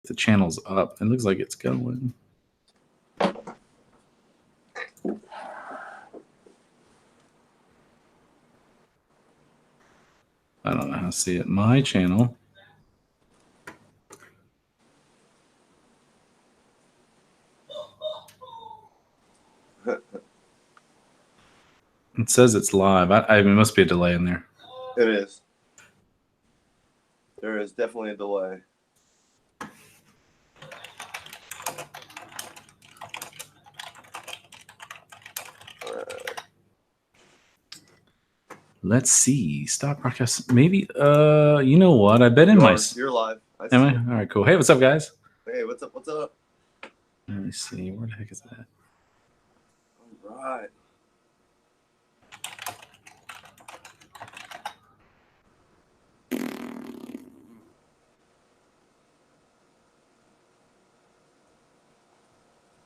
The channel's up. It looks like it's going. I don't know how to see it. My channel. It says it's live. It must be a delay in there. It is. There is definitely a delay. Let's see. Stop broadcast. Maybe. You know what? I bet in my. You're live. Am I? All right. Cool. Hey, what's up, guys? Hey, what's up? What's up? Let me see. Where the heck is that? All right.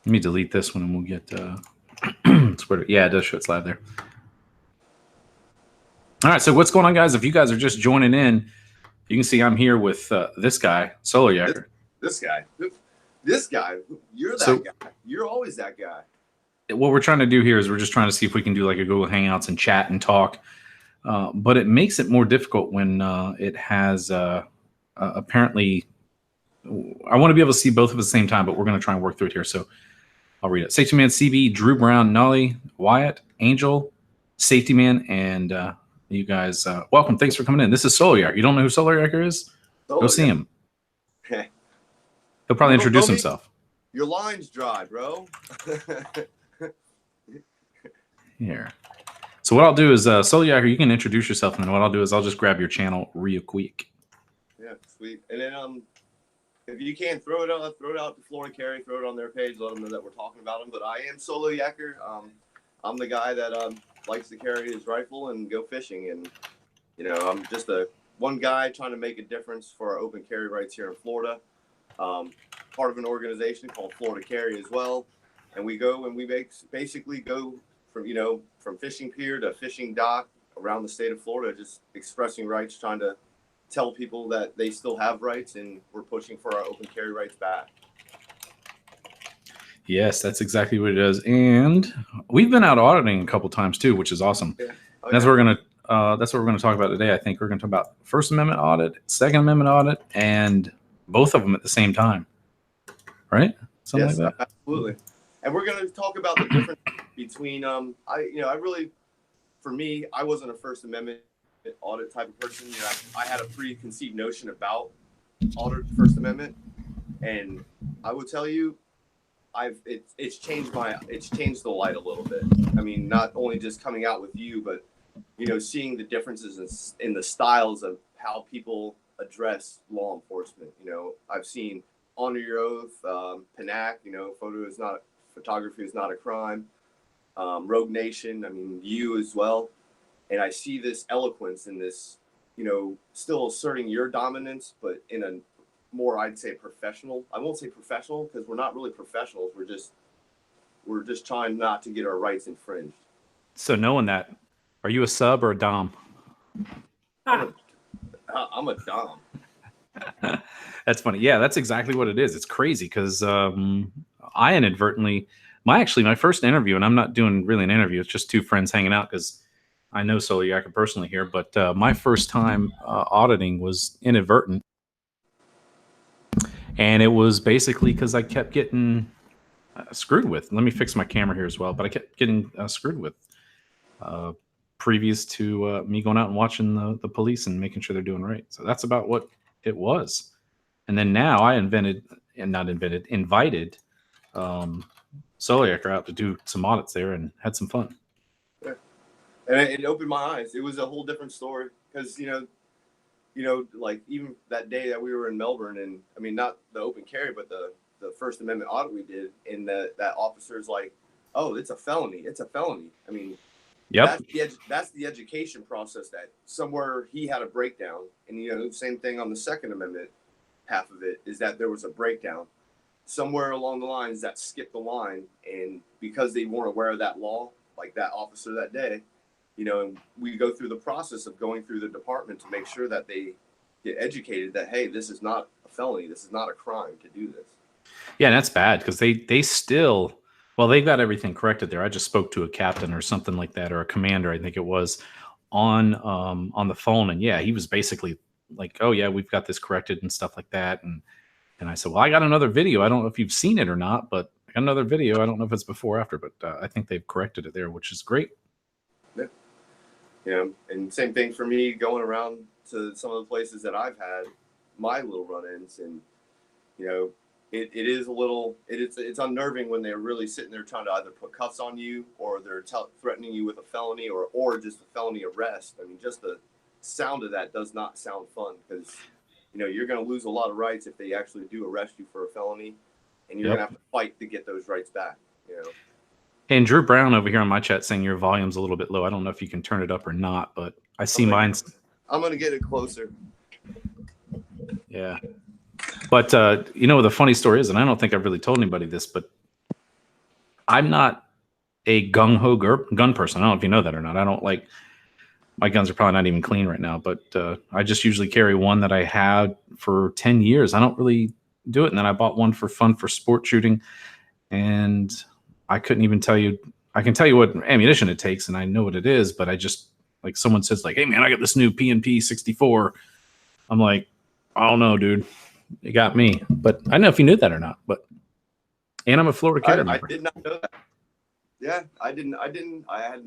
Let me delete this one and we'll get Twitter. Yeah, it does show it's live there. All right, so what's going on, guys? If you guys are just joining in, you can see I'm here with this guy, SOLOYAKER. This guy. You're that guy. You're always that guy. What we're trying to do here is we're just trying to see if we can do like a Google Hangouts and chat and talk. But it makes it more difficult when it has apparently. I want to be able to see both of us at the same time, but we're going to try and work through it here. So I'll read it. Safety Man CB, Drew Brown, Nolly, Wyatt, Angel, Safety Man, and you guys, welcome. Thanks for coming in. This is SOLOYAKER. You don't know who SOLOYAKER is? Go see him. Okay. He'll probably introduce himself. Your line's dry, bro. Here. So what I'll do is, SOLOYAKER, you can introduce yourself, and then what I'll do is I'll just grab your channel real quick. Yeah, sweet. And then if you can, throw it out to Florida Carry, throw it on their page, let them know that we're talking about them. But I am SOLOYAKER. I'm the guy that likes to carry his rifle and go fishing. And, I'm just one guy trying to make a difference for our open carry rights here in Florida. Part of an organization called Florida Carry as well. And we go and we basically go from fishing pier to fishing dock around the state of Florida, just expressing rights, trying to tell people that they still have rights, and we're pushing for our open carry rights back. Yes, that's exactly what it is. And we've been out auditing a couple times too, which is awesome. Yeah. That's what we're gonna talk about today. I think we're gonna talk about First Amendment audit, Second Amendment audit, and both of them at the same time. Right? Something like that. Absolutely. And we're gonna talk about the difference between for me, I wasn't a First Amendment audit type of person. I had a preconceived notion about audit, First Amendment, and I would tell you, it's changed the light a little bit. I mean, not only just coming out with you, but seeing the differences in the styles of how people address law enforcement. I've seen Honor Your Oath, PANAC. Photography is not a crime. Rogue Nation. I mean, you as well. And I see this eloquence in this, still asserting your dominance, but in a more, I'd say, professional. I won't say professional because we're not really professionals. We're just trying not to get our rights infringed. So knowing that, are you a sub or a dom? I'm a dom. That's funny. Yeah, that's exactly what it is. It's crazy because I inadvertently, my first interview, and I'm not doing really an interview. It's just two friends hanging out because I know SOLOYAKER personally here, but my first time auditing was inadvertent. And it was basically because I kept getting screwed with. Let me fix my camera here as well. But I kept getting screwed with previous to me going out and watching the police and making sure they're doing right. So that's about what it was. And then now I invited SOLOYAKER out to do some audits there and had some fun. Yeah. And it opened my eyes. It was a whole different story because, like even that day that we were in Melbourne, and I mean, not the open carry, but the First Amendment audit we did, and that officer's like, oh, it's a felony. It's a felony. I mean, yep. That's the education process that somewhere he had a breakdown. And, same thing on the Second Amendment half of it is that there was a breakdown. Somewhere along the lines that skipped the line, and because they weren't aware of that law, like that officer that day, and we go through the process of going through the department to make sure that they get educated that, hey, this is not a felony. This is not a crime to do this. Yeah, and that's bad because they still, well, they got everything corrected there. I just spoke to a captain or something like that, or a commander, I think it was, on the phone, and yeah, he was basically like, "Oh yeah, we've got this corrected and stuff like that." And I said, "Well, I got another video. I don't know if you've seen it or not, but I got another video. I don't know if it's before or after, but I think they've corrected it there, which is great." Yeah. You know, and same thing for me going around to some of the places that I've had my little run-ins, and you know, it is a little, it's unnerving when they're really sitting there trying to either put cuffs on you, or they're threatening you with a felony, or just a felony arrest. I mean, just the sound of that does not sound fun, because you know you're going to lose a lot of rights if they actually do arrest you for a felony, and you're Yep. going to have to fight to get those rights back. You know. And Drew Brown over here on my chat saying your volume's a little bit low. I don't know if you can turn it up or not, but I see mine's. I'm going to get it closer. Yeah. But, you know, the funny story is, and I don't think I've really told anybody this, but I'm not a gung-ho gun person. I don't know if you know that or not. I don't like, my guns are probably not even clean right now, but I just usually carry one that I had for 10 years. I don't really do it. And then I bought one for fun for sport shooting, and I couldn't even tell you. I can tell you what ammunition it takes, and I know what it is, but I just, like, someone says, like, "Hey man, I got this new P&P 64. I'm like, "I don't know, dude. You got me." But I don't know if you knew that or not. But, and I'm a Florida Cadet member. I did not know that. Yeah, I didn't. I had,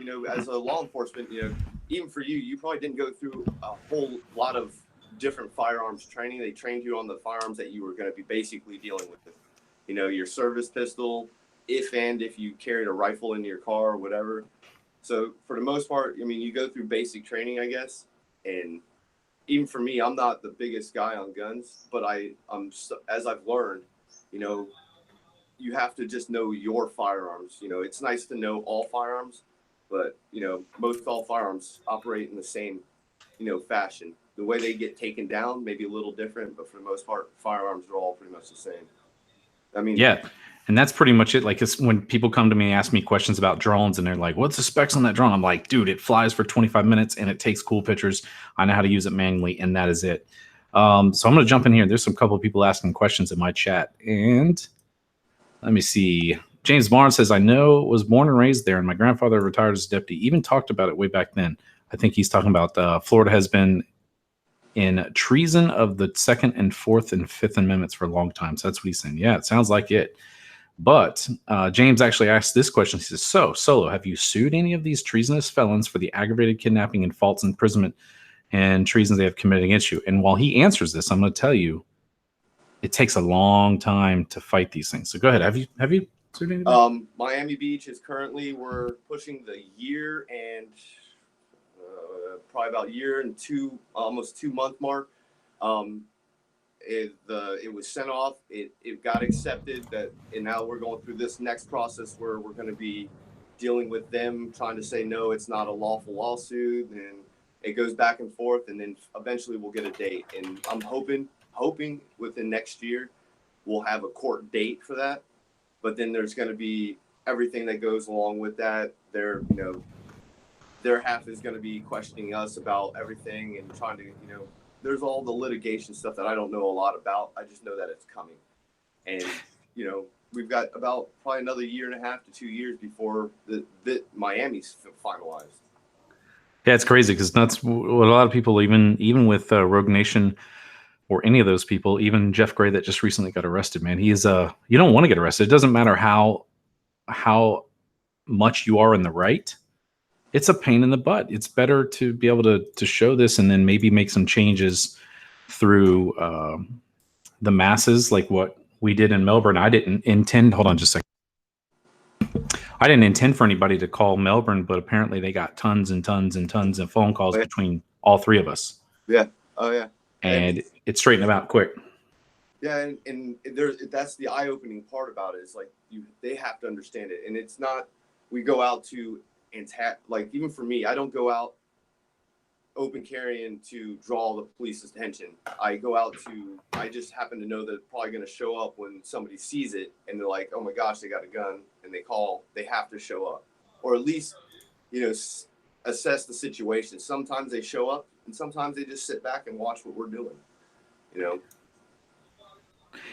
you know, as a law enforcement, you know, even for you, you probably didn't go through a whole lot of different firearms training. They trained you on the firearms that you were going to be basically dealing with. You know, your service pistol, if you carried a rifle in your car or whatever. So for the most part, I mean, you go through basic training, I guess. And even for me, I'm not the biggest guy on guns, but as I've learned, you know, you have to just know your firearms. You know, it's nice to know all firearms, but you know, most all firearms operate in the same, you know, fashion. The way they get taken down may be a little different, but for the most part, firearms are all pretty much the same. I mean, yeah, and that's pretty much it. Like, it's when people come to me and ask me questions about drones, and they're like, "What's the specs on that drone?" I'm like, "Dude, it flies for 25 minutes and it takes cool pictures. I know how to use it manually, and that is it." So I'm going to jump in here. There's some couple of people asking questions in my chat, and let me see. James Barnes says, "I know, was born and raised there, and my grandfather retired as a deputy. Even talked about it way back then." I think he's talking about Florida has been in treason of the Second and Fourth and Fifth Amendments for a long time. So that's what he's saying. Yeah, it sounds like it. But James actually asked this question. He says, "So, Solo, have you sued any of these treasonous felons for the aggravated kidnapping and false imprisonment and treasons they have committed against you?" And while he answers this, I'm going to tell you, it takes a long time to fight these things. So go ahead. Have you sued anybody? Miami Beach is currently, we're pushing the year and probably about year and almost 2 month mark. It was sent off. It got accepted, and now we're going through this next process where we're going to be dealing with them, trying to say no, it's not a lawful lawsuit, and it goes back and forth, and then eventually we'll get a date. And I'm hoping within next year we'll have a court date for that. But then there's going to be everything that goes along with that. Their half is going to be questioning us about everything and trying to, you know, there's all the litigation stuff that I don't know a lot about. I just know that it's coming. And, you know, we've got about probably another 1.5 to 2 years before the Miami's finalized. Yeah, it's crazy because that's what a lot of people, even with Rogue Nation or any of those people, even Jeff Gray that just recently got arrested, man, he is you don't want to get arrested. It doesn't matter how much you are in the right. It's a pain in the butt. It's better to be able to show this and then maybe make some changes through the masses, like what we did in Melbourne. I didn't intend. Hold on just a second. I didn't intend for anybody to call Melbourne, but apparently they got tons and tons and tons of phone calls between all three of us. Yeah. Oh yeah. And it straightened them out quick. Yeah, and that's the eye-opening part about it, is like they have to understand it, and it's not we go out to like, even for me, I don't go out open carrying to draw the police's attention. I just happen to know that it's probably going to show up when somebody sees it and they're like, "Oh my gosh, they got a gun," and they have to show up, or at least, you know, assess the situation. Sometimes they show up and sometimes they just sit back and watch what we're doing, you know.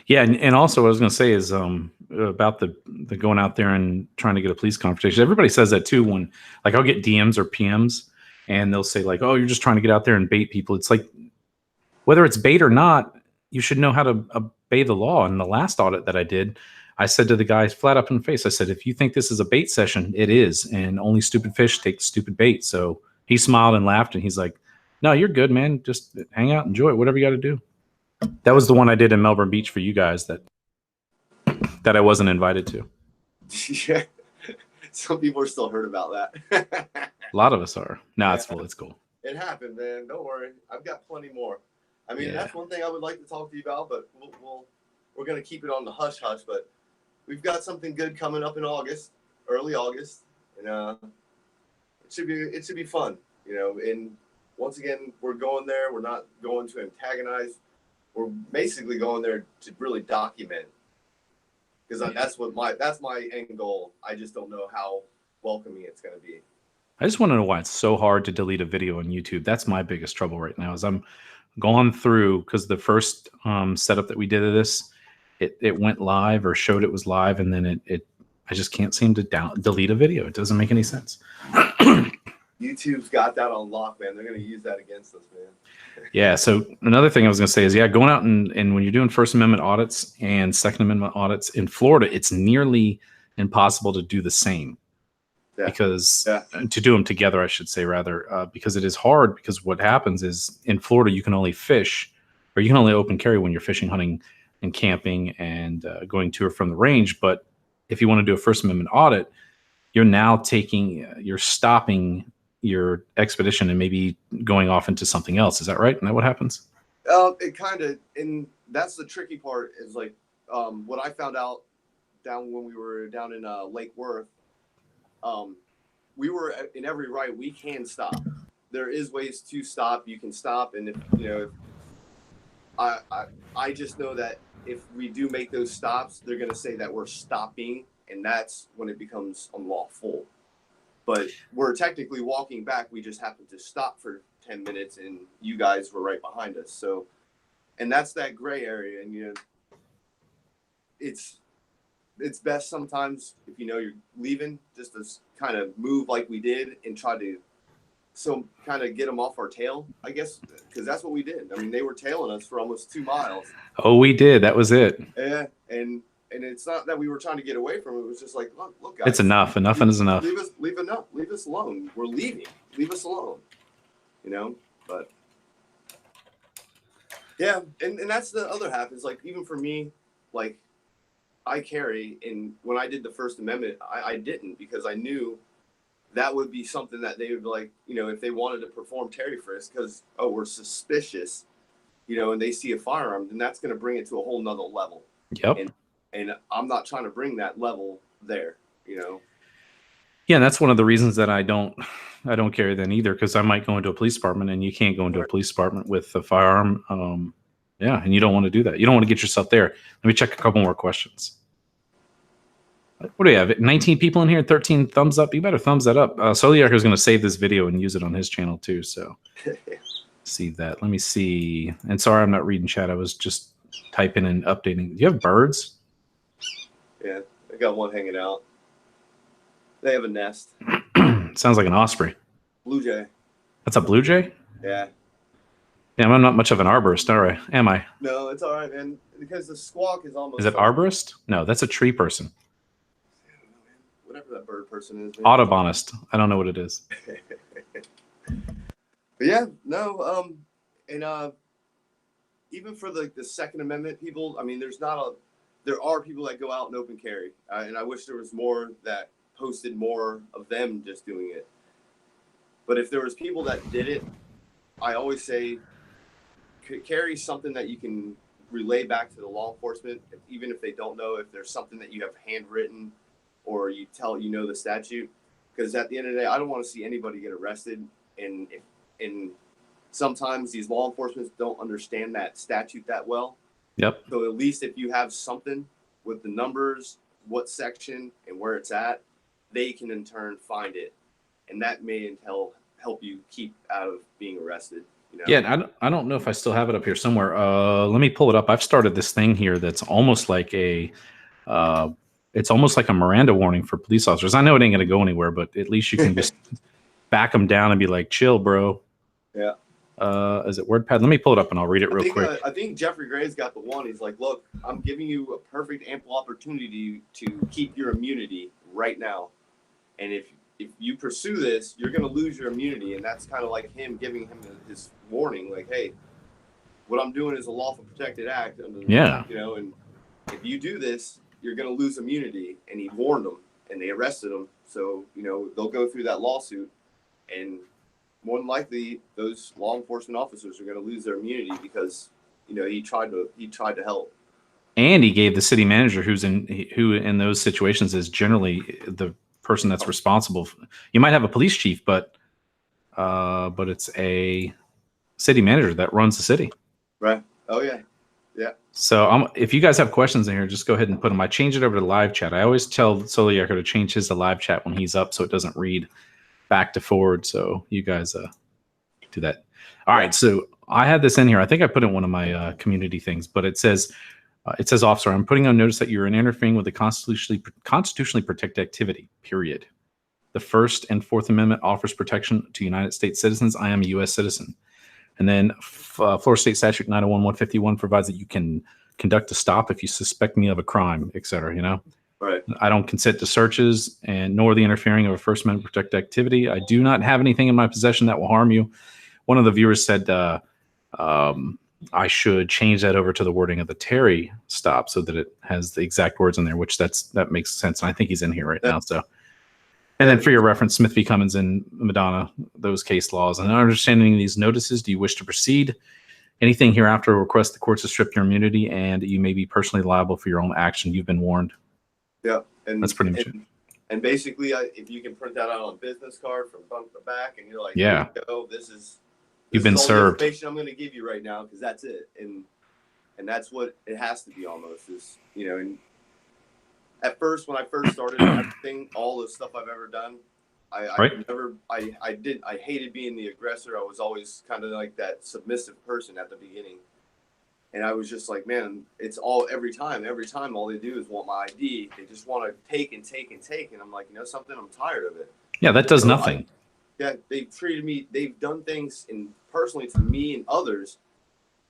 Yeah, and also what I was going to say is about the going out there and trying to get a police confrontation. Everybody says that too. When like I'll get DMs or PMs, and they'll say like, "Oh, you're just trying to get out there and bait people." It's like whether it's bait or not, you should know how to obey the law. And the last audit that I did, I said to the guy flat up in the face, I said, "If you think this is a bait session, it is, and only stupid fish take stupid bait." So he smiled and laughed, and he's like, "No, you're good, man. Just hang out, enjoy it, whatever you got to do." That was the one I did in Melbourne Beach for you guys that I wasn't invited to. Yeah. Some people are still hurt about that. A lot of us are. No, Yeah. it's cool. It's cool. It happened, man. Don't worry. I've got plenty more. I mean, Yeah. that's one thing I would like to talk to you about, but we're going to keep it on the hush hush. But we've got something good coming up in August, early August, and it should be fun, you know. And once again, we're going there. We're not going to antagonize. We're basically going there to really document, because that's my end goal. I just don't know how welcoming it's going to be. I just want to know why it's so hard to delete a video on YouTube. That's my biggest trouble right now. Is I'm going through because the first setup that we did of this, it went live or showed it was live, and then I just can't seem to delete a video. It doesn't make any sense. YouTube's got that on lock, man. They're going to use that against us, man. Yeah. So another thing I was going to say is, going out and when you're doing First Amendment audits and Second Amendment audits in Florida, it's nearly impossible to do the same. Yeah. Because to do them together, I should say, rather, because it is hard. Because what happens is in Florida, you can only fish, or you can only open carry when you're fishing, hunting, and camping, and going to or from the range. But if you want to do a First Amendment audit, you're now you're stopping your expedition and maybe going off into something else. Is that right? Isn't that what happens? It kind of, and that's the tricky part. Is like what I found out when we were down in Lake Worth. We were in every right. We can stop. There is ways to stop. You can stop, and if you know, I just know that if we do make those stops, they're going to say that we're stopping, and that's when it becomes unlawful. But we're technically walking back. We just happened to stop for 10 minutes, and you guys were right behind us. So, and that's that gray area, and you know, it's best sometimes if you know you're leaving, just to kind of move like we did and try to kind of get them off our tail, I guess, because that's what we did. I mean, they were tailing us for almost 2 miles. Oh, we did. That was it. Yeah, and it's not that we were trying to get away from it. It was just like, look, guys, it's enough. Enough is enough. Leave us alone. We're leaving. Leave us alone. You know, but yeah, and that's the other half. Is like, even for me, like, I carry, and when I did the First Amendment, I didn't, because I knew that would be something that they would, like, you know, if they wanted to perform Terry frisk because, we're suspicious, you know, and they see a firearm, then that's going to bring it to a whole nother level. Yep. And I'm not trying to bring that level there, you know. Yeah, and that's one of the reasons that I don't carry then either, because I might go into a police department, and you can't go into a police department with a firearm. Yeah, and you don't want to do that. You don't want to get yourself there. Let me check a couple more questions. What do we have? 19 people in here, 13 thumbs up. You better thumbs that up. SOLOYAKER is going to save this video and use it on his channel too. So see that. Let me see. And sorry, I'm not reading chat. I was just typing and updating. Do you have birds? Yeah, I got one hanging out. They have a nest. Sounds like an osprey. Blue jay. That's a blue jay? Yeah. Yeah, I'm not much of an arborist, all right. Am I? No, it's all right, man. Because the squawk is almost... Is it arborist? No, that's a tree person. Whatever that bird person is. Audubonist. I don't know what it is. But yeah, no, and even for the Second Amendment people, I mean, there are people that go out and open carry, and I wish there was more that posted more of them just doing it. But if there was people that did it, I always say, carry something that you can relay back to the law enforcement, even if they don't know, if there's something that you have handwritten or you know the statute, because at the end of the day, I don't want to see anybody get arrested, and sometimes these law enforcement don't understand that statute that well. Yep. So at least if you have something with the numbers, what section and where it's at, they can in turn find it, and that may help you keep out of being arrested. You know? Yeah, I don't know if I still have it up here somewhere. Let me pull it up. I've started this thing here that's almost like uh, it's almost like a Miranda warning for police officers. I know it ain't going to go anywhere, but at least you can just back them down and be like, chill, bro. Yeah. Is it WordPad? Let me pull it up and I'll read it real quick. I think Jeffrey Gray's got the one. He's like, look, I'm giving you a perfect ample opportunity to keep your immunity right now. And if you pursue this, you're going to lose your immunity. And that's kind of like him giving him his warning, like, hey, what I'm doing is a lawful protected act. Yeah. You know, and if you do this, you're going to lose immunity. And he warned them, and they arrested him. So, you know, they'll go through that lawsuit, and more than likely those law enforcement officers are going to lose their immunity because, you know, he tried to help. And he gave the city manager who in those situations is generally the person that's responsible. You might have a police chief, but it's a city manager that runs the city. Right. Oh yeah. Yeah. So if you guys have questions in here, just go ahead and put them. I change it over to live chat. I always tell SOLOYAKER to change his to live chat when he's up so it doesn't read back to forward. So you guys do that. All right. So I had this in here. I think I put it in one of my community things, but it says, officer, I'm putting on notice that you're interfering with the constitutionally protected activity, period. The First and Fourth Amendment offers protection to United States citizens. I am a U.S. citizen. And then Florida State Statute 901-151 provides that you can conduct a stop if you suspect me of a crime, et cetera, you know? Right. I don't consent to searches and nor the interfering of a First Amendment protected activity. I do not have anything in my possession that will harm you. One of the viewers said I should change that over to the wording of the Terry stop so that it has the exact words in there, which that makes sense. And I think he's in here right now. So, and then for your reference, Smith v. Cummins and Madonna, those case laws. And understanding these notices, do you wish to proceed? Anything hereafter will request the courts to strip your immunity, and you may be personally liable for your own action. You've been warned. Yeah, and that's pretty much it. And basically, if you can print that out on a business card from front to back, and you're like, yeah, this is you've been served. The information I'm going to give you right now, because that's it, and that's what it has to be almost. Is, you know, and at first when I first started everything, all the stuff I've ever done, I hated being the aggressor. I was always kind of like that submissive person at the beginning. And I was just like, man, it's every time all they do is want my ID. They just want to take and take and take. And I'm like, you know something? I'm tired of it. Yeah, that does nothing. They've treated me, they've done things personally to me and others,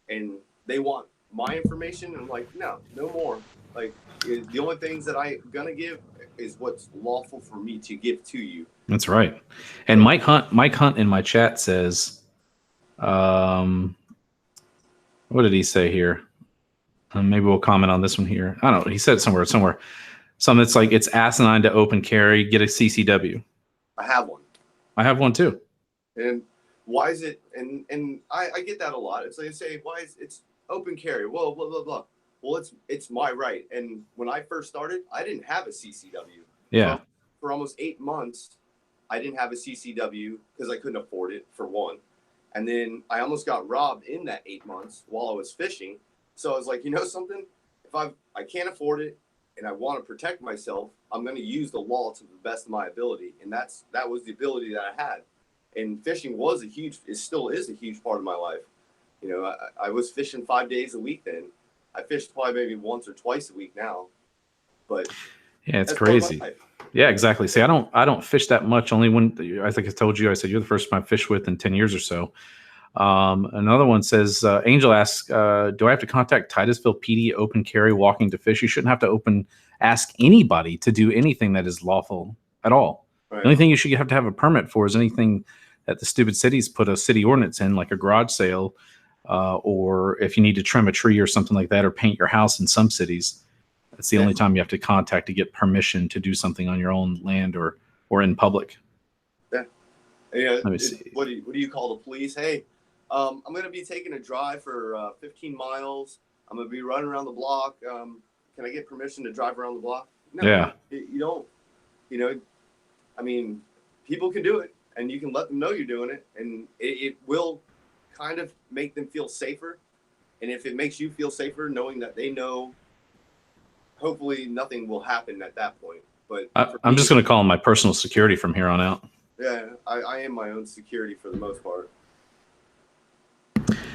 and they want my information. And I'm like, no more. Like, the only things that I'm going to give is what's lawful for me to give to you. That's right. And Mike Hunt in my chat says, what did he say here? Maybe we'll comment on this one here. I don't know. He said somewhere. Something that's like, it's asinine to open carry, get a CCW. I have one. I have one too. And why is it? And I get that a lot. It's like they say, why is it's open carry? Well, blah, blah, blah. Well, it's my right. And when I first started, I didn't have a CCW. Yeah. For almost 8 months, I didn't have a CCW because I couldn't afford it, for one. And then I almost got robbed in that 8 months while I was fishing. So I was like, you know something? If I can't afford it and I want to protect myself, I'm going to use the law to the best of my ability. And that was the ability that I had. And fishing it still is a huge part of my life. You know, I was fishing 5 days a week then. I fished probably maybe once or twice a week now. But yeah, it's crazy. Yeah, exactly. See, I don't fish that much. Only when, I think I told you, I said, you're the first one I fished with in 10 years or so. Another one says, Angel asks, do I have to contact Titusville PD open carry walking to fish? You shouldn't have to ask anybody to do anything that is lawful at all. Right. The only thing you should have to have a permit for is anything that the stupid cities put a city ordinance in, like a garage sale, or if you need to trim a tree or something like that, or paint your house in some cities. That's the only time you have to contact to get permission to do something on your own land or in public. Yeah. Let me see. What do you call the police? Hey, I'm going to be taking a drive for 15 miles. I'm going to be running around the block. Can I get permission to drive around the block? No, yeah. You don't. You know, I mean, people can do it, and you can let them know you're doing it, and it will kind of make them feel safer. And if it makes you feel safer knowing that they know, hopefully nothing will happen at that point. But I'm just going to call them my personal security from here on out. Yeah, I am my own security for the most part.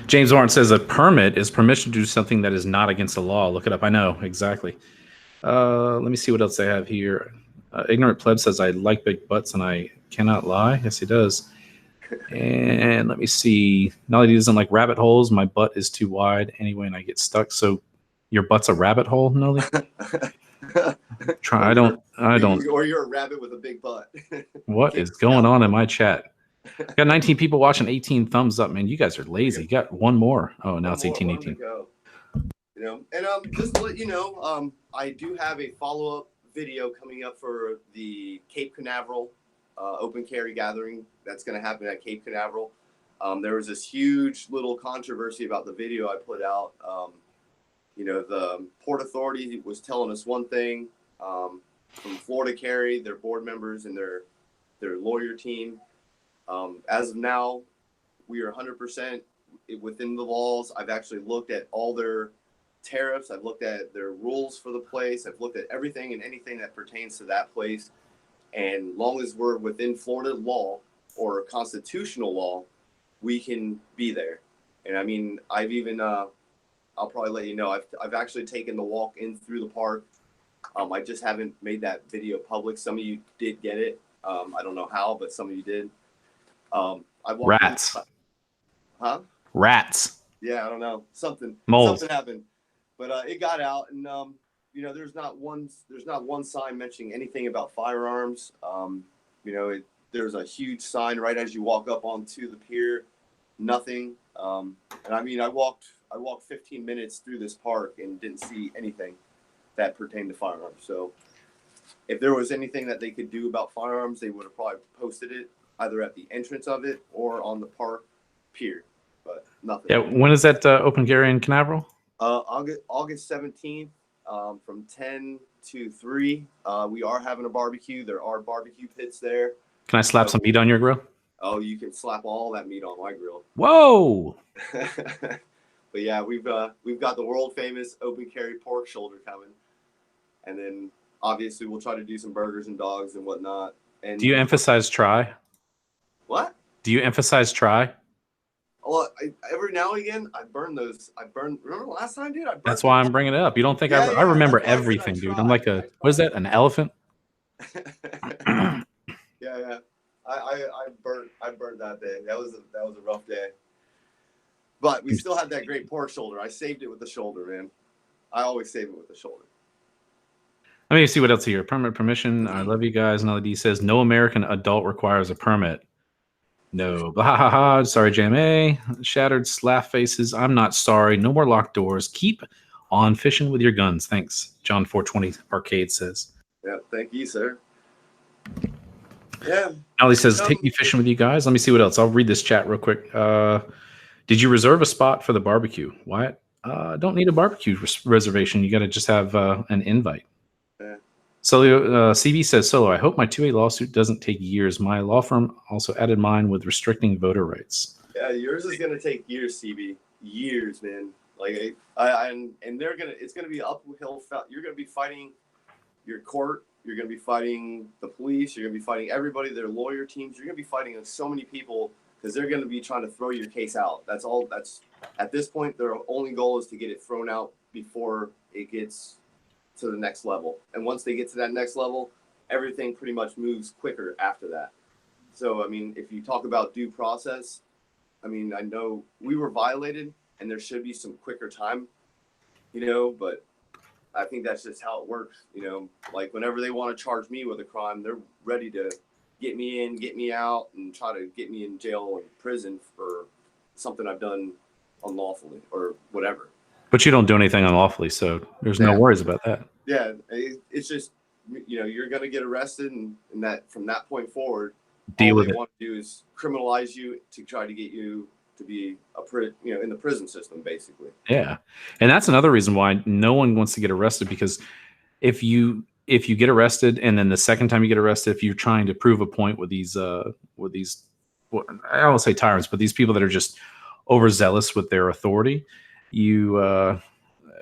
James Warren says a permit is permission to do something that is not against the law. Look it up. I know exactly. Let me see what else I have here. Ignorant Pleb says I like big butts and I cannot lie. Yes, he does. And let me see. Nelly doesn't like rabbit holes. My butt is too wide anyway, and I get stuck. So your butt's a rabbit hole, Nelly? Try. I don't. Or you're a rabbit with a big butt. What is going on in my chat? Got 19 people watching, 18 thumbs up, man. You guys are lazy. You got one more. Oh, now it's 18. You know, and just to let you know, I do have a follow-up video coming up for the Cape Canaveral open carry gathering that's going to happen at Cape Canaveral. There was this huge little controversy about the video I put out. You know, the Port Authority was telling us one thing from Florida Carry, their board members and their lawyer team. As of now, we are 100% within the laws. I've actually looked at all their tariffs. I've looked at their rules for the place. I've looked at everything and anything that pertains to that place. And long as we're within Florida law or constitutional law, we can be there. And I mean, I've even, I'll probably let you know, I've actually taken the walk in through the park. I just haven't made that video public. Some of you did get it. I don't know how, but some of you did. Rats. Huh? Rats. Yeah, I don't know. Something happened. But it got out, and you know, there's not one sign mentioning anything about firearms. You know, there's a huge sign right as you walk up onto the pier. Nothing. And I mean, I walked 15 minutes through this park and didn't see anything that pertained to firearms. So if there was anything that they could do about firearms, they would have probably posted it either at the entrance of it or on the park pier. But nothing. Yeah. When is that open carry in Canaveral? August 17th, from 10 to 3. We are having a barbecue. There are barbecue pits there. Can I slap some meat on your grill? Oh, you can slap all that meat on my grill. Whoa! But yeah, we've got the world famous open carry pork shoulder coming, and then obviously we'll try to do some burgers and dogs and whatnot. And do you emphasize try? What? Do you emphasize try? Well, every now and again, I burn those. Remember last time, dude? That's why I'm bringing it up. You don't think I remember everything, dude. I'm like what is that? An elephant? Yeah. I burned that day. That was a rough day. But we still had that great pork shoulder. I saved it with the shoulder, man. I always save it with the shoulder. Let me see what else here. Permission. I love you guys. Another D says no American adult requires a permit. No. Blah, ha, ha, ha. Sorry, JMA. Shattered laugh faces. I'm not sorry. No more locked doors. Keep on fishing with your guns. Thanks. John 420 Arcade says. Yeah, thank you, sir. Yeah. Ali says, take me fishing with you guys. Let me see what else. I'll read this chat real quick. Did you reserve a spot for the barbecue? Wyatt? Don't need a barbecue reservation. You got to just have an invite. Yeah. So CB says, Solo, I hope my 2A lawsuit doesn't take years. My law firm also added mine with restricting voter rights. Yeah, yours is going to take years, CB. Years, man. Like, and it's going to be uphill. You're going to be fighting your court. You're going to be fighting the police. You're going to be fighting everybody, their lawyer teams. You're going to be fighting so many people because they're going to be trying to throw your case out. That's all. At this point, their only goal is to get it thrown out before it gets to the next level. And once they get to that next level, everything pretty much moves quicker after that. So, I mean, if you talk about due process, I mean, I know we were violated and there should be some quicker time, you know, but I think that's just how it works. You know, like whenever they want to charge me with a crime, they're ready to get me in, get me out, and try to get me in jail or prison for something I've done unlawfully or whatever. But you don't do anything unlawfully, so there's no worries about that. Yeah, it's just, you know, you're going to get arrested, and that from that point forward, deal with it. All they want to do is criminalize you to try to get you to be in the prison system, basically. Yeah, and that's another reason why no one wants to get arrested, because if you get arrested and then the second time you get arrested, if you're trying to prove a point with these I don't want to say tyrants, but these people that are just overzealous with their authority, you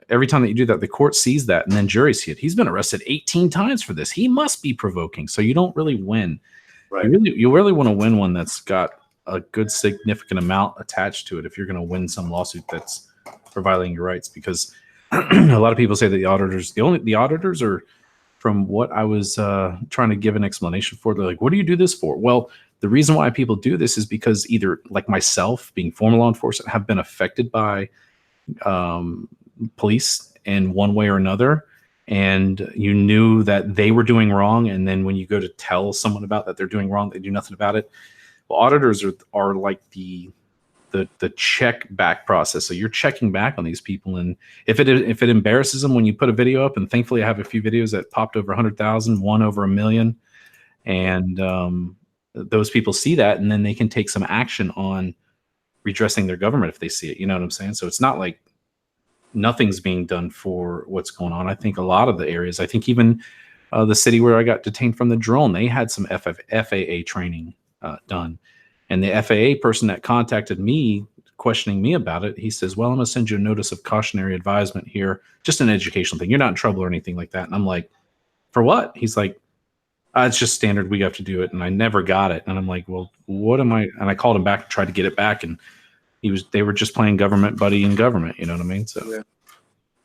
every time that you do that, the court sees that and then juries see it. He's been arrested 18 times for this. He must be provoking. So you don't really win. Right. You really want to win one that's got a good significant amount attached to it if you're going to win some lawsuit that's for violating your rights. Because a lot of people say that the auditors are, from what I was trying to give an explanation for, they're like, what do you do this for? Well, the reason why people do this is because either, like myself, being former law enforcement, have been affected by police in one way or another, and you knew that they were doing wrong, and then when you go to tell someone about that they're doing wrong, they do nothing about it. Well, auditors are like the check back process. So you're checking back on these people, and if it embarrasses them when you put a video up, and thankfully I have a few videos that popped over 100,000, one over 1 million, and those people see that, and then they can take some action on redressing their government if they see it. You know what I'm saying? So it's not like nothing's being done for what's going on. I think a lot of the areas, I think even the city where I got detained from the drone, they had some FAA training done. And the FAA person that contacted me, questioning me about it, he says, well, I'm going to send you a notice of cautionary advisement here, just an educational thing. You're not in trouble or anything like that. And I'm like, for what? He's like, it's just standard. We have to do it. And I never got it. And I'm like, well, what am I? And I called him back and tried to get it back. And they were just playing government buddy in government. You know what I mean? So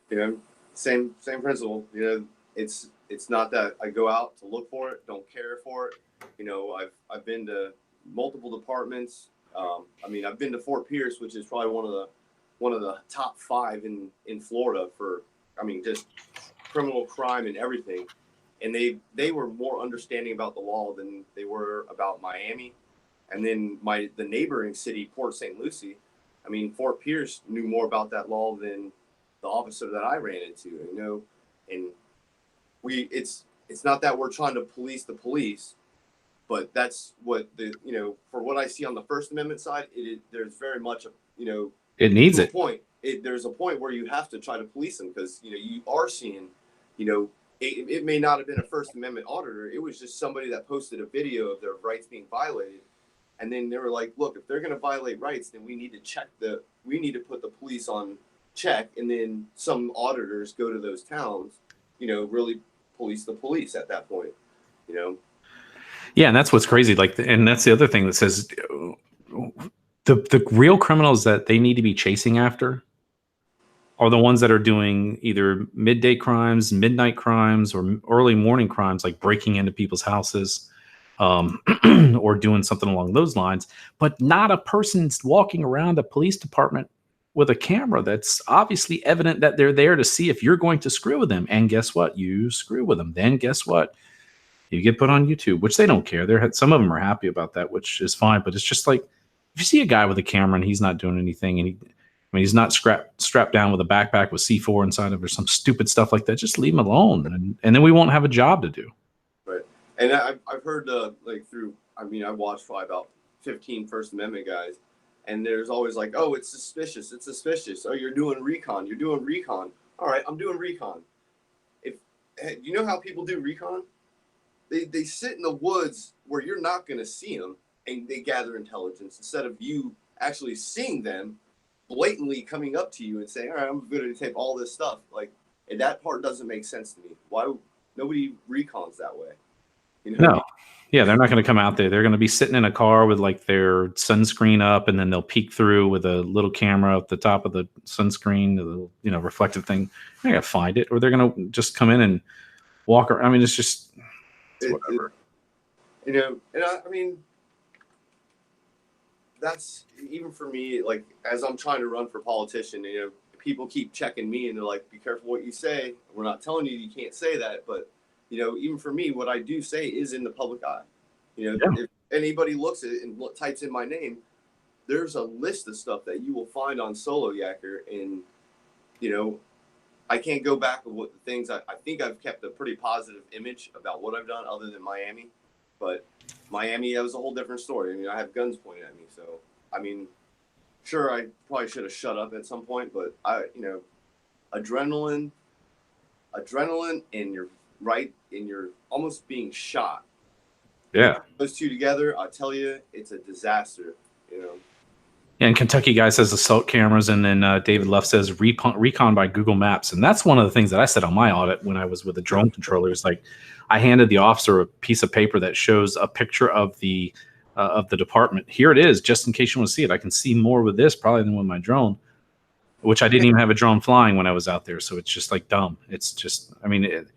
yeah, same principle. You know, it's not that I go out to look for it, don't care for it. You know, I've been to multiple departments. I mean, I've been to Fort Pierce, which is probably one of the top 5 in Florida for, I mean, just criminal crime and everything. And they were more understanding about the law than they were about Miami. And then the neighboring city, Port St. Lucie, I mean, Fort Pierce knew more about that law than the officer that I ran into, you know. And it's not that we're trying to police the police, but that's what for what I see on the First Amendment side, there's very much it needs it. There's a point where you have to try to police them, because you are seeing, it may not have been a First Amendment auditor. It was just somebody that posted a video of their rights being violated. And then they were like, look, if they're going to violate rights, then we need to put the police on check. And then some auditors go to those towns, really police the police at that point, Yeah. And that's what's crazy. And that's the other thing that says the real criminals that they need to be chasing after are the ones that are doing either midday crimes, midnight crimes, or early morning crimes, like breaking into people's houses, or doing something along those lines, but not a person's walking around a police department with a camera that's obviously evident that they're there to see if you're going to screw with them. And guess what? You screw with them. Then guess what? You get put on YouTube, which they don't care. Some of them are happy about that, which is fine. But it's just like, if you see a guy with a camera and he's not doing anything, and he's not strapped down with a backpack with C4 inside of it or some stupid stuff like that, just leave him alone. And then we won't have a job to do. Right. And I've heard I watched probably about 15 First Amendment guys, and there's always like, oh, it's suspicious. It's suspicious. Oh, you're doing recon. All right, I'm doing recon. You know how people do recon? They sit in the woods where you're not going to see them, and they gather intelligence instead of you actually seeing them blatantly coming up to you and saying, all right, I'm going to take all this stuff. And that part doesn't make sense to me. Why nobody recons that way? No. Yeah, they're not going to come out there. They're going to be sitting in a car with their sunscreen up, and then they'll peek through with a little camera at the top of the sunscreen, the reflective thing. They're going to find it, or they're going to just come in and walk around. I mean, it's whatever. And I mean, that's even for me. Like, as I'm trying to run for politician, people keep checking me, and they're like, "Be careful what you say. We're not telling you can't say that, but." Even for me, what I do say is in the public eye. If anybody looks at it and types in my name, there's a list of stuff that you will find on SOLOYAKER. And, I can't go back with what the things I think I've kept a pretty positive image about what I've done other than Miami. But Miami, that was a whole different story. I mean, I have guns pointed at me. So, I mean, sure, I probably should have shut up at some point, but adrenaline and you're almost being shot. Yeah. Those two together, I tell you, it's a disaster, And Kentucky guy says assault cameras, and then David Luff says recon by Google Maps. And that's one of the things that I said on my audit when I was with the drone controllers. Like, I handed the officer a piece of paper that shows a picture of the of the department. Here it is, just in case you want to see it. I can see more with this probably than with my drone, which I didn't even have a drone flying when I was out there. So it's just like dumb. It's just, I mean, it's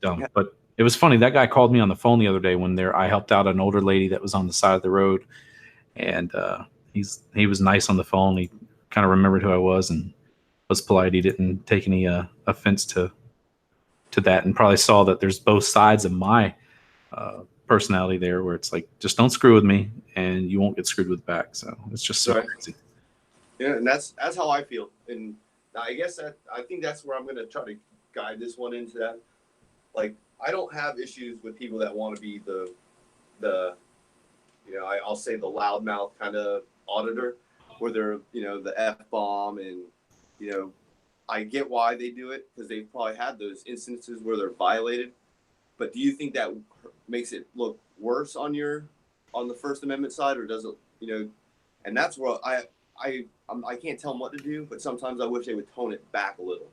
dumb. Yeah. But it was funny. That guy called me on the phone the other day when I helped out an older lady that was on the side of the road, and he was nice on the phone. He kind of remembered who I was and was polite. He didn't take any offense to that, and probably saw that there's both sides of my personality there, where it's like, just don't screw with me and you won't get screwed with back. So it's just so crazy. Yeah, and that's how I feel. And I guess I think that's where I'm going to try to guide this one into that. Like, I don't have issues with people that want to be the I'll say the loudmouth kind of auditor, where they're, the F-bomb, and, I get why they do it, because they've probably had those instances where they're violated. But do you think that makes it look worse on the First Amendment side, or does it, and that's where I can't tell them what to do, but sometimes I wish they would tone it back a little.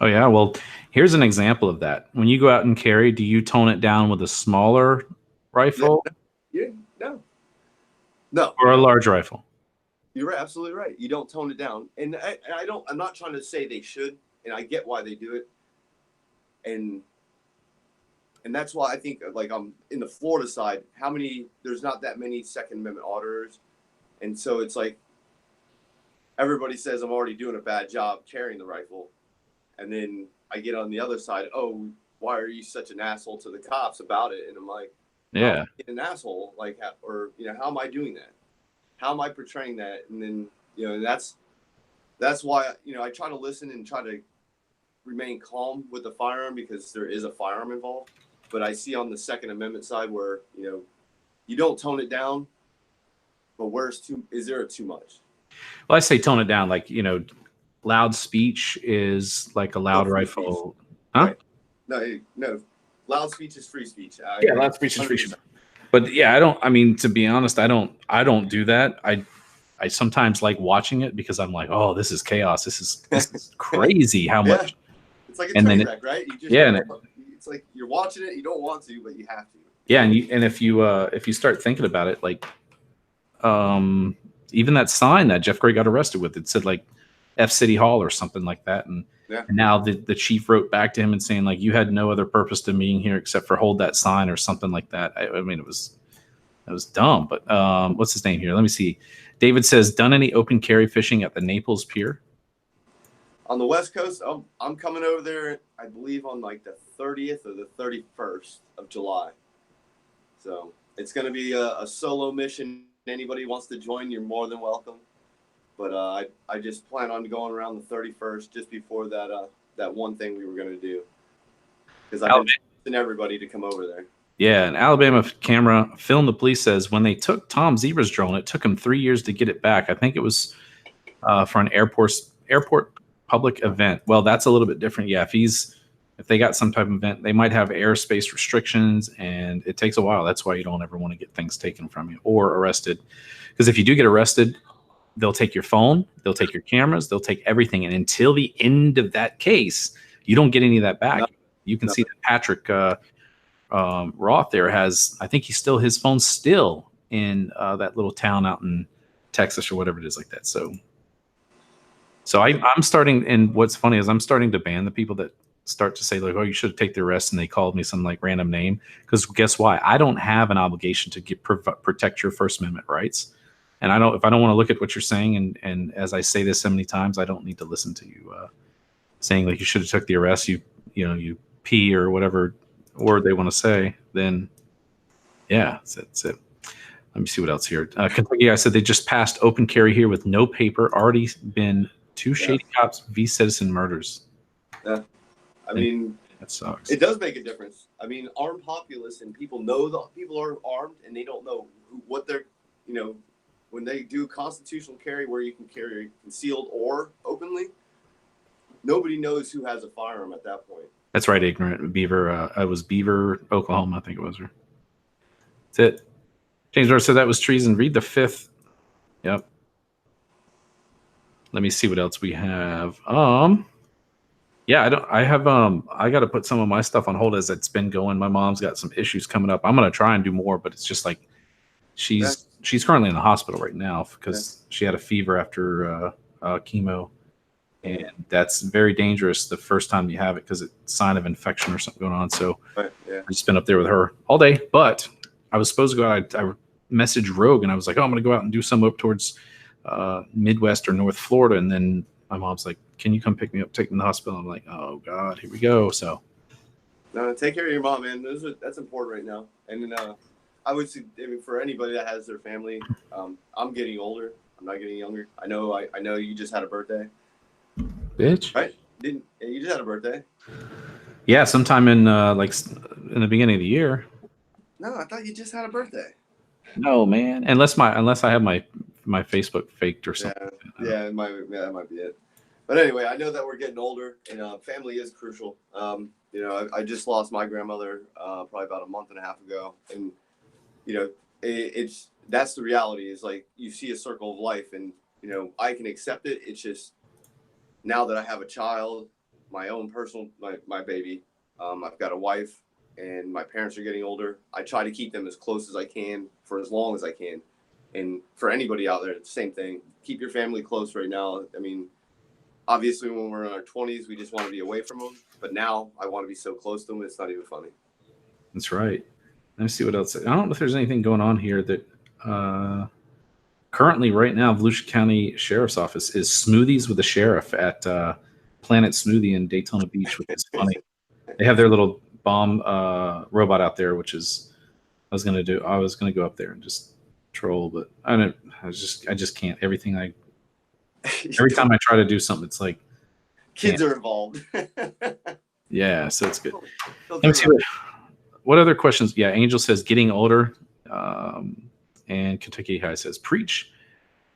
Oh yeah, well, here's an example of that. When you go out and carry, do you tone it down with a smaller rifle? Yeah, no, or a large rifle? You're absolutely right. You don't tone it down, and I'm not trying to say they should, and I get why they do it, and that's why I think, like, I'm in the Florida side. There's not that many Second Amendment auditors, and so it's like everybody says I'm already doing a bad job carrying the rifle, and then I get on the other side. Oh, why are you such an asshole to the cops about it? And I'm like, yeah, an asshole, like, or how am I doing that? How am I portraying that? And then and that's why I try to listen and try to remain calm with the firearm, because there is a firearm involved. But I see on the Second Amendment side where you don't tone it down, but is there too much? Well, I say tone it down. Like, loud speech is like a loud rifle. Huh? Right. No. Loud speech is free speech. Yeah, loud speech is free speech. But yeah, to be honest, I don't do that. I sometimes like watching it, because I'm like, oh, this is chaos. This is crazy how much. It's like a train wreck, right? You just it's like you're watching it, you don't want to, but you have to. Yeah, and if you start thinking about it, like, even that sign that Jeff Gray got arrested with, it said like F City Hall or something like that, and now the chief wrote back to him and saying, like, you had no other purpose to being here except for hold that sign or something like that. I mean, it was dumb. But what's his name here? Let me see. David says, done any open carry fishing at the Naples Pier? On the West Coast, I'm coming over there, I believe, on like the 30th or the 31st of July. So it's going to be a solo mission. Anybody wants to join, you're more than welcome. But I just plan on going around the 31st, just before that one thing we were going to do. Because I've been asking everybody to come over there. Yeah, an Alabama camera film the police says when they took Tom Zebra's drone, it took him 3 years to get it back. I think it was for an airport public event. Well, that's a little bit different. Yeah, if they got some type of event, they might have airspace restrictions, and it takes a while. That's why you don't ever want to get things taken from you or arrested. Because if you do get arrested, they'll take your phone, they'll take your cameras, they'll take everything. And until the end of that case, you don't get any of that back. You can see that Patrick Roth there has, I think his phone's still in that little town out in Texas or whatever it is like that. So I'm starting, and what's funny is I'm starting to ban the people that start to say, like, oh, you should take the arrest, and they called me some like random name. Because guess why? I don't have an obligation to protect your First Amendment rights. And if I don't want to look at what you're saying, and as I say this so many times, I don't need to listen to you saying like you should have took the arrest, you pee or whatever word they want to say. Then yeah, that's it. Let me see what else here. Kentucky, I said they just passed open carry here with no paper. Already been 2 shady cops v citizen murders. Yeah, I mean, that sucks. It does make a difference. I mean, armed populace, and people know that people are armed, and they don't know what they're when they do constitutional carry, where you can carry concealed or openly, nobody knows who has a firearm at that point. That's right, ignorant. Beaver, it was Beaver, Oklahoma, I think it was. That's it. James North said that was treason. Read the 5th. Yep. Let me see what else we have. Yeah, I got to put some of my stuff on hold as it's been going. My mom's got some issues coming up. I'm going to try and do more, but it's just like Yeah, she's currently in the hospital right now yeah, because she had a fever after chemo, yeah. and that's very dangerous the first time you have it because it's a sign of infection or something going on. So Right, yeah. I've just been up there with her all day. But I was supposed to go out. I messaged Rogue and I was like, oh, I'm going to go out and do some up towards Midwest or North Florida. And then my mom's like, can you come pick me up, take me to the hospital? I'm like, oh God, here we go. So No, take care of your mom, man. That's important right now. And then I would say, I mean, for anybody that has their family, I'm getting older. I'm not getting younger. I know you just had a birthday, bitch. right? Didn't you just had a birthday? Yeah, sometime in in the beginning of the year. No, I thought you just had a birthday. No, man. Unless I have my Facebook faked or Yeah, something. that might be it. But anyway, I know that we're getting older, and family is crucial. I just lost my grandmother probably about a month and a half ago, and it's that's the reality. Is like you see a circle of life, and I can accept it. It's just now that I have a child, my own personal my baby, I've got a wife, and my parents are getting older. I try to keep them as close as I can for as long as I can. And for anybody out there, it's the same thing. Keep your family close right now. I mean, obviously, when we're in our 20s, we just want to be away from them. But now I want to be so close to them, it's not even funny. That's right. Let me see what else. I don't know if there's anything going on here that currently right now, Volusia County Sheriff's Office is smoothies with the sheriff at Planet Smoothie in Daytona Beach, which is funny. They have their little bomb robot out there, which is I was gonna go up there and just troll, but I just can't. Every time I try to do something, it's like Kids can't. are involved. Yeah, so it's good. Don't Let me turn see around. what other questions. Yeah, Angel says getting older, and Kentucky High says preach.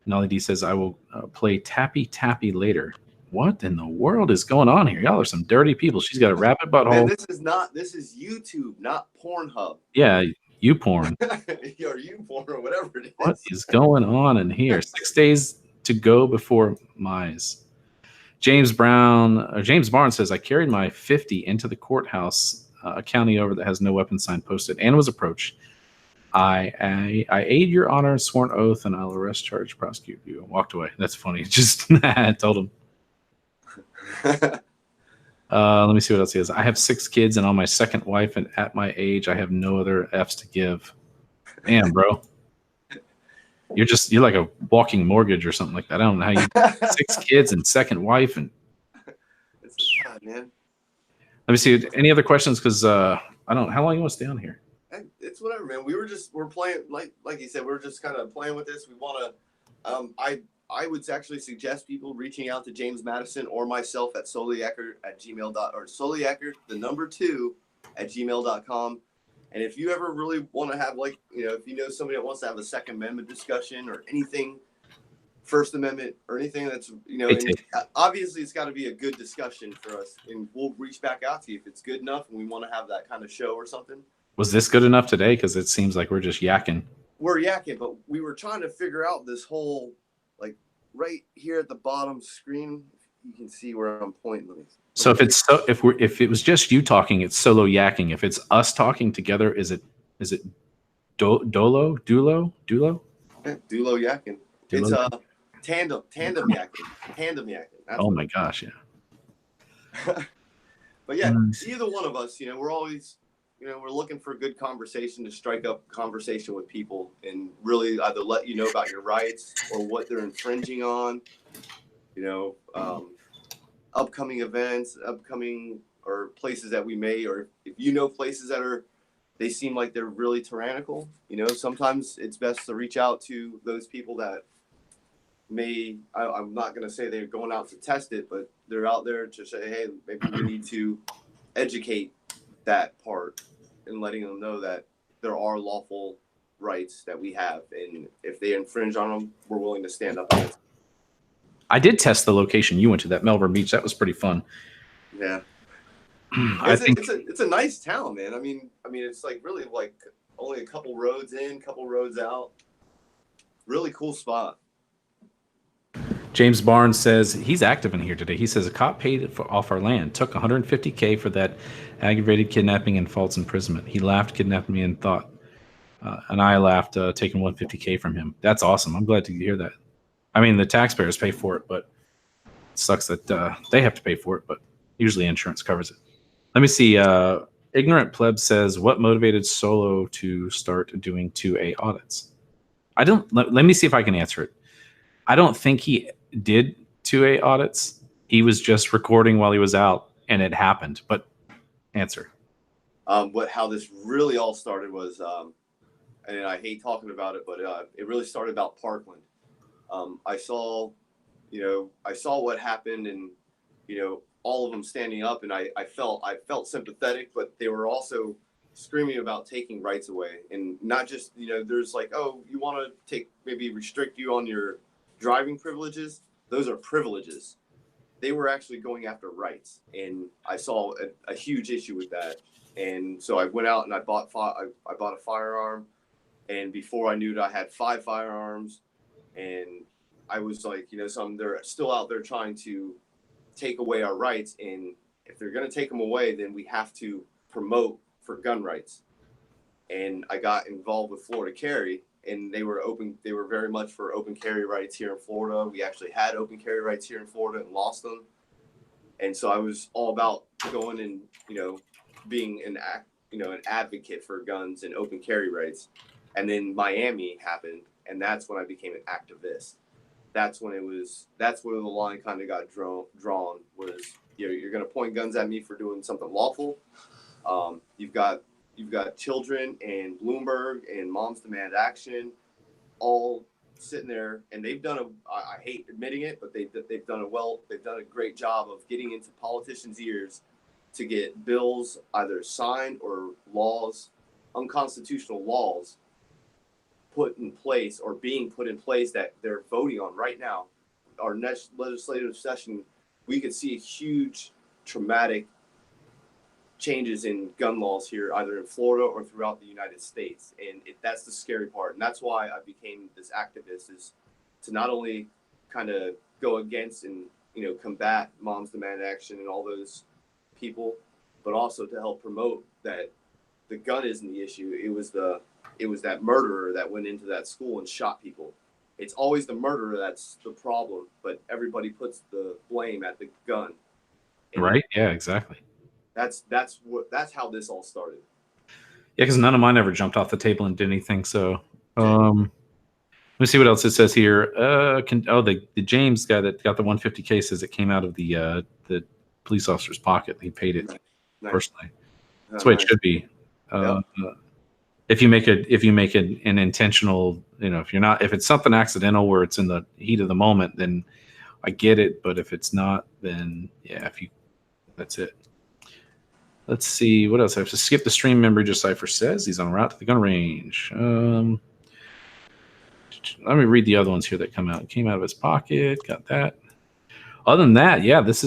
Nolly D says I will play Tappy Tappy later. What in the world is going on here? Y'all are some dirty people. She's got a rabbit Man, butthole. this is YouTube, not Pornhub. Yeah, you porn. Or you porn or whatever it What is. is going on in here? 6 days to go before Mize. James Barnes says I carried my 50 into the courthouse, a county over that has no weapon sign posted, and was approached. I aid your honor, sworn oath, and I'll arrest, charge, prosecute you. And walked away. That's funny. Just I told him. Let me see what else he has. I have 6 kids and on my second wife, and at my age, I have no other F's to give. Damn, bro. You're like a walking mortgage or something like that. I don't know how you 6 kids and second wife and It's God, man. let me see any other questions because I don't how long you want to stay on here. It's whatever, man. We're playing like you said. We're just kind of playing with this. We want to. I would actually suggest people reaching out to James Madison or myself at Soloyaker the number 2 at gmail.com. And if you ever really want to have if you know somebody that wants to have a Second Amendment discussion or anything, First Amendment or anything that's and obviously it's got to be a good discussion for us, and we'll reach back out to you if it's good enough and we want to have that kind of show or something. Was this good enough today? Because it seems like we're just yakking. We're yakking, but we were trying to figure out this whole right here at the bottom screen. You can see where I'm pointing. So if it was just you talking, it's solo yakking. If it's us talking together, is it dulo? Yeah, dulo yakking. It's tandem yakking. Oh my gosh, yeah. But yeah, either one of us, we're always, we're looking for a good conversation to strike up conversation with people and really either let you know about your rights or what they're infringing on, upcoming events, or places that we may, or if places that they seem like they're really tyrannical, sometimes it's best to reach out to those people that I'm not going to say they're going out to test it, but they're out there to say, hey, maybe we need to educate that part and letting them know that there are lawful rights that we have. And if they infringe on them, we're willing to stand up against them. I did test the location you went to, that Melbourne Beach. That was pretty fun. Yeah. It's a nice town, man. I mean, it's really only a couple roads in, couple roads out. Really cool spot. James Barnes says he's active in here today. He says a cop paid off our land, took $150K for that aggravated kidnapping and false imprisonment. He laughed, kidnapped me, and thought, and I laughed, taking $150K from him. That's awesome. I'm glad to hear that. I mean, the taxpayers pay for it, but it sucks that they have to pay for it. But usually insurance covers it. Let me see. Ignorant Pleb says, what motivated Solo to start doing 2A audits? I don't. Let me see if I can answer it. I don't think he did 2A audits. He was just recording while he was out, and it happened. But answer. How this really all started was, and I hate talking about it, but it really started about Parkland. I saw what happened, and all of them standing up, and I felt sympathetic, but they were also screaming about taking rights away, and not just there's like, oh, you want to maybe restrict you on your driving privileges. Those are privileges. They were actually going after rights, and I saw a huge issue with that. And so I went out and I bought a firearm, and before I knew it, I had 5 firearms, and I was like, they're still out there trying to take away our rights, and if they're going to take them away, then we have to promote for gun rights. And I got involved with Florida Carry, and they were very much for open carry rights here in Florida. We actually had open carry rights here in Florida and lost them. And so I was all about going and, being an advocate for guns and open carry rights. And then Miami happened, and that's when I became an activist. That's where the line kind of got drawn was, you're going to point guns at me for doing something lawful. You've got children and Bloomberg and Moms Demand Action all sitting there, and they've done I hate admitting it, but they've done a great job of getting into politicians' ears to get bills either signed or unconstitutional laws put in place or being put in place that they're voting on right now. Our next legislative session, we could see a huge traumatic changes in gun laws here, either in Florida or throughout the United States. And that's the scary part. And that's why I became this activist, is to not only kind of go against and, combat Moms Demand Action and all those people, but also to help promote that the gun isn't the issue. It was that murderer that went into that school and shot people. It's always the murderer that's the problem, but everybody puts the blame at the gun. And right? Yeah, exactly. That's how this all started. Yeah, because none of mine ever jumped off the table and did anything. So let me see what else it says here. The James guy that got the 150K says it came out of the police officer's pocket. He paid it personally. That's the way it should be. If you make an intentional, if it's something accidental where it's in the heat of the moment, then I get it. But if it's not, then yeah, that's it. Let's see what else I have to skip. The stream member just Cypher says he's on route to the gun range. Let me read the other ones here that come out. It came out of his pocket. Got that. Other than that, yeah, this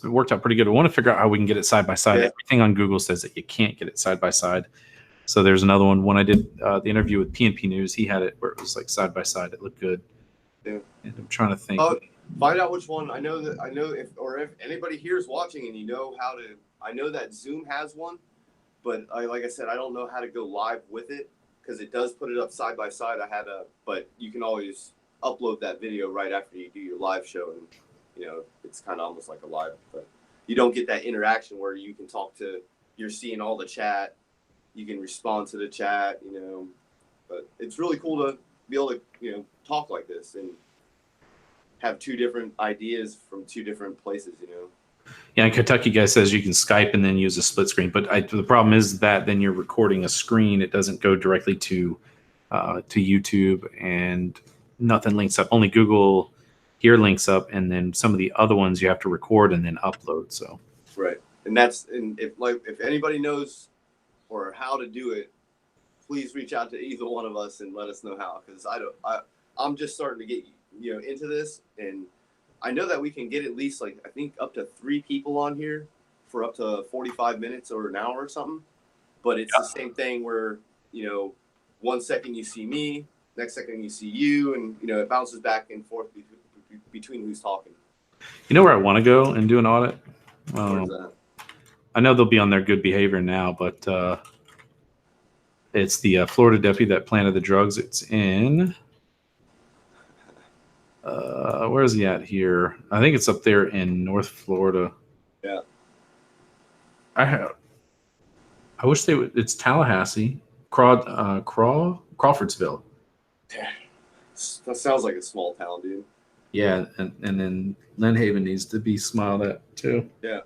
worked out pretty good. I want to figure out how we can get it side by side. Yeah. Everything on Google says that you can't get it side by side. So there's another one. When I did the interview with PNP News, he had it where it was like side by side. It looked good. Yeah. And I'm trying to think. Find out which one. I know if anybody here is watching and I know that Zoom has one, but like I said, I don't know how to go live with it because it does put it up side by side. But you can always upload that video right after you do your live show, and it's kind of almost like a live, but you don't get that interaction where you can you're seeing all the chat, you can respond to the chat, but it's really cool to be able to talk like this and have 2 different ideas from 2 different places. Yeah, and Kentucky guy says you can Skype and then use a split screen, but the problem is that then you're recording a screen. It doesn't go directly to YouTube, and nothing links up. Only Google here links up, and then some of the other ones you have to record and then upload. So right, and if anybody knows or how to do it, please reach out to either one of us and let us know how, because I'm just starting to get into this, and I know that we can get at least I think up to 3 people on here for up to 45 minutes or an hour or something. But it's the same thing where, 1 second you see me, next second you see you, and, it bounces back and forth between who's talking. You know where I want to go and do an audit? Where's that? I know they'll be on their good behavior now, but it's the Florida deputy that planted the drugs. It's in where is he at here? I think it's up there in North Florida. Yeah. I wish they would. It's Tallahassee, Crawfordsville. That sounds like a small town, dude. Yeah, and then Lynn Haven needs to be smiled at too. Yeah.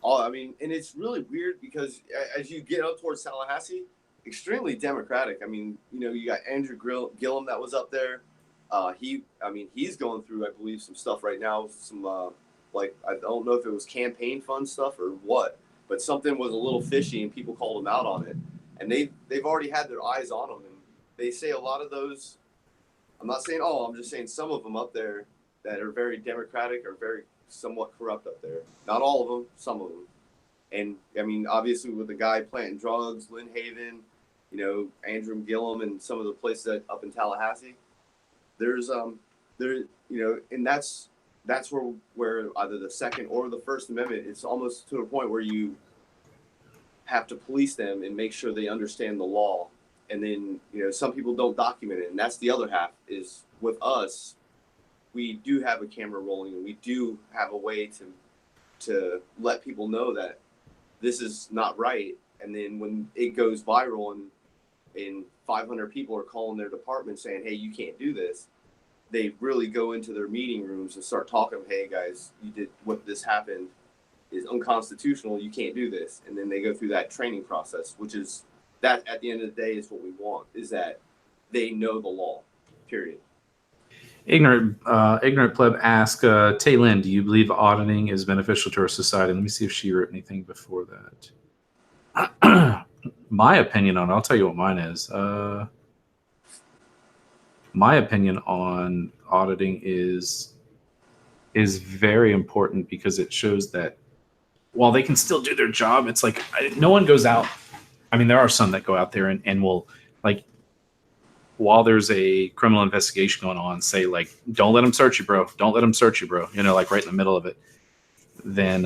Oh, I mean, and it's really weird because as you get up towards Tallahassee, extremely democratic. I mean, you know, you got Andrew Gillum that was up there. He's going through, I believe, some stuff right now. Some like, I don't know if it was campaign fund stuff or what, but something was a little fishy, and people called him out on it. And they've already had their eyes on him. And they say a lot of those. I'm not saying all. I'm just saying some of them up there that are very democratic are very somewhat corrupt up there. Not all of them, some of them. And I mean, obviously, with the guy planting drugs, Lynn Haven, you know, Andrew Gillum, and some of the places up in Tallahassee, there's you know, and that's where either the Second or the First Amendment, it's almost to a point where you have to police them and make sure they understand the law. And then, you know, some people don't document it, and that's the other half. Is with us, we do have a camera rolling, and we do have a way to let people know that this is not right. And then when it goes viral and 500 people are calling their department saying, hey, you can't do this, they really go into their meeting rooms and start talking, hey, guys, you did what this happened is unconstitutional. You can't do this. And then they go through that training process, which is that at the end of the day is what we want, is that they know the law, period. Ignorant pleb ask Tay Lynn, do you believe auditing is beneficial to our society? Let me see if she wrote anything before that. My opinion on it, I'll tell you what mine is. My opinion on auditing is very important because it shows that while they can still do their job, it's like no one goes out. I mean, there are some that go out there and will, like, while there's a criminal investigation going on, say, like, don't let them search you, bro. Don't let them search you, bro. You know, like right in the middle of it. Then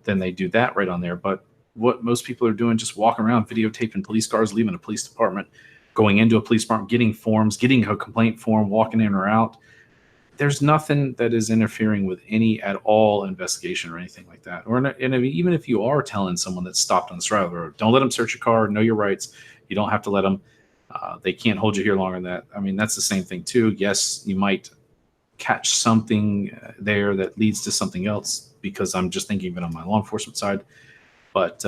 they do that right on there. But what most people are doing, just walking around, videotaping police cars, leaving a police department, going into a police department, getting forms, getting a complaint form, walking in or out. There's nothing that is interfering with any at all investigation or anything like that. Or and even if you are telling someone that's stopped on the side of the road, don't let them search your car. Know your rights. You don't have to let them. They can't hold you here longer than that. I mean, that's the same thing too. Yes, you might catch something there that leads to something else, because I'm just thinking even on my law enforcement side. But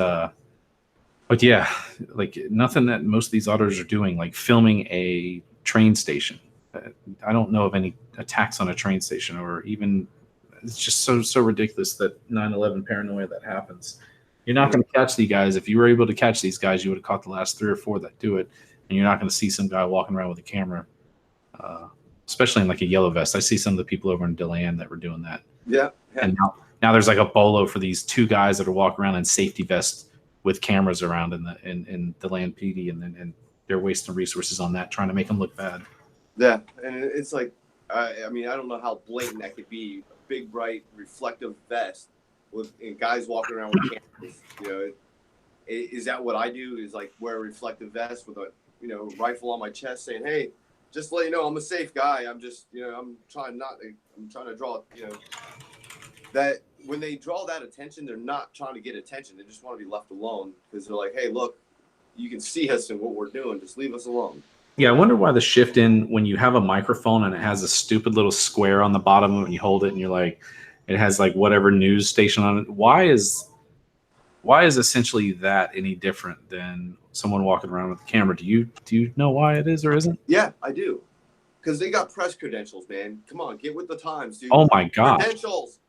yeah, like nothing that most of these auditors are doing, like filming a train station. I don't know of any attacks on a train station, or even, it's just so ridiculous that 9/11 paranoia that happens. You're not going to catch these guys. If you were able to catch these guys, you would have caught the last 3 or 4 that do it. And you're not going to see some guy walking around with a camera, especially in like a yellow vest. I see some of the people over in DeLand that were doing that. Yeah. And now there's like a bolo for these 2 guys that are walking around in safety vests with cameras around in DeLand PD, and they're wasting resources on that, trying to make them look bad. Yeah, and it's like, I mean, I don't know how blatant that could be. A big, bright, reflective vest with guys walking around with cameras. You know, is that what I do? Is like wear a reflective vest with a, you know, rifle on my chest, saying, "Hey, just to let you know, I'm a safe guy. I'm just, you know, I'm trying to draw, you know." That when they draw that attention, they're not trying to get attention. They just want to be left alone, because they're like, "Hey, look, you can see us and what we're doing. Just leave us alone." Yeah, I wonder why the shift in when you have a microphone and it has a stupid little square on the bottom of it and you hold it and you're like, it has like whatever news station on it. Why is essentially that any different than someone walking around with a camera? Do you know why it is or isn't? Yeah, I do. Because they got press credentials, man. Come on, get with the times, dude. Oh my God. Credentials.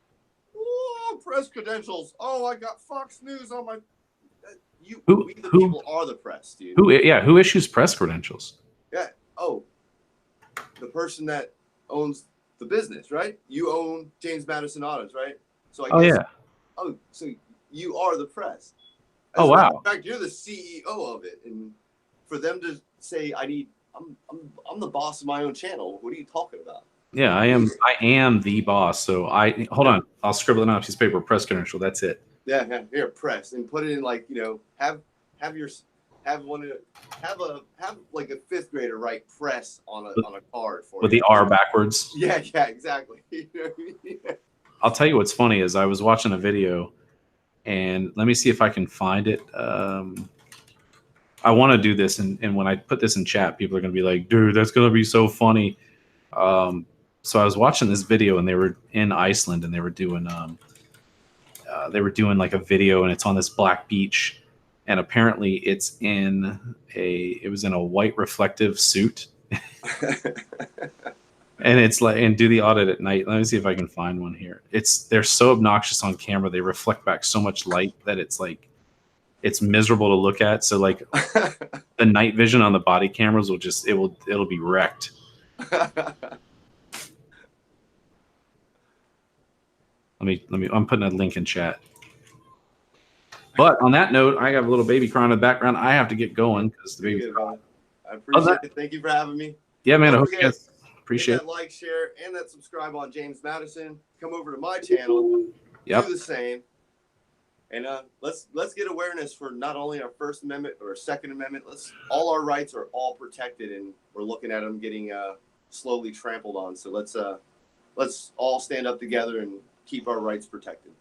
Oh, press credentials. Oh, I got Fox News on my. We the people are the press, dude. Who issues press credentials? Yeah. Oh, the person that owns the business, right? You own James Madison Autos, right? So I guess. Yeah. Oh, so you are the press. Oh wow. In fact, you're the CEO of it, and for them to say, I'm the boss of my own channel. What are you talking about? Yeah, I am the boss. So hold on. I'll scribble it on a piece of paper. Press credential. That's it. Yeah, yeah. Here, press and put it in like have your have one have like a fifth grader write press on a card for With you. the R backwards. Yeah, exactly. You know what I mean? I'll tell you what's funny is I was watching a video, and let me see if I can find it. I want to do this, and when I put this in chat, people are going to be like, "Dude, that's going to be so funny." So I was watching this video, and they were in Iceland, and they were doing like a video, and it's on this black beach, and apparently it was in a white reflective suit, and it's like, and do the audit at night. Let me see if I can find one here. They're so obnoxious on camera. They reflect back so much light that it's like it's miserable to look at. So like the night vision on the body cameras it'll be wrecked. I'm putting a link in chat. But on that note, I have a little baby crying in the background. I have to get going because the baby's crying. I appreciate it. Thank you for having me. Yeah, man. I hope you guys appreciate that like, share, and that subscribe on James Madison. Come over to my channel. Yep. Do the same. And let's get awareness for not only our First Amendment or our Second Amendment. All our rights are all protected, and we're looking at them getting slowly trampled on. So let's all stand up together and keep our rights protected.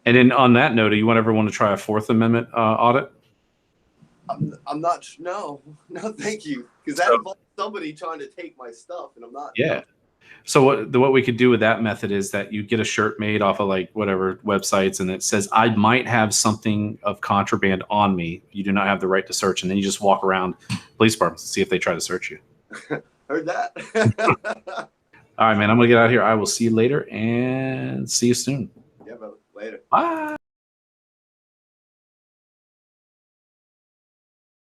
And then on that note, do you want everyone to try a Fourth Amendment audit? I'm not. No, thank you, because that involves somebody trying to take my stuff, and I'm not. Yeah. So what we could do with that method is that you get a shirt made off of like whatever websites, and it says, "I might have something of contraband on me. You do not have the right to search." And then you just walk around police departments to see if they try to search you. Heard that. All right, man. I'm gonna get out of here. I will see you later, and see you soon. Yeah, brother. Later. Bye.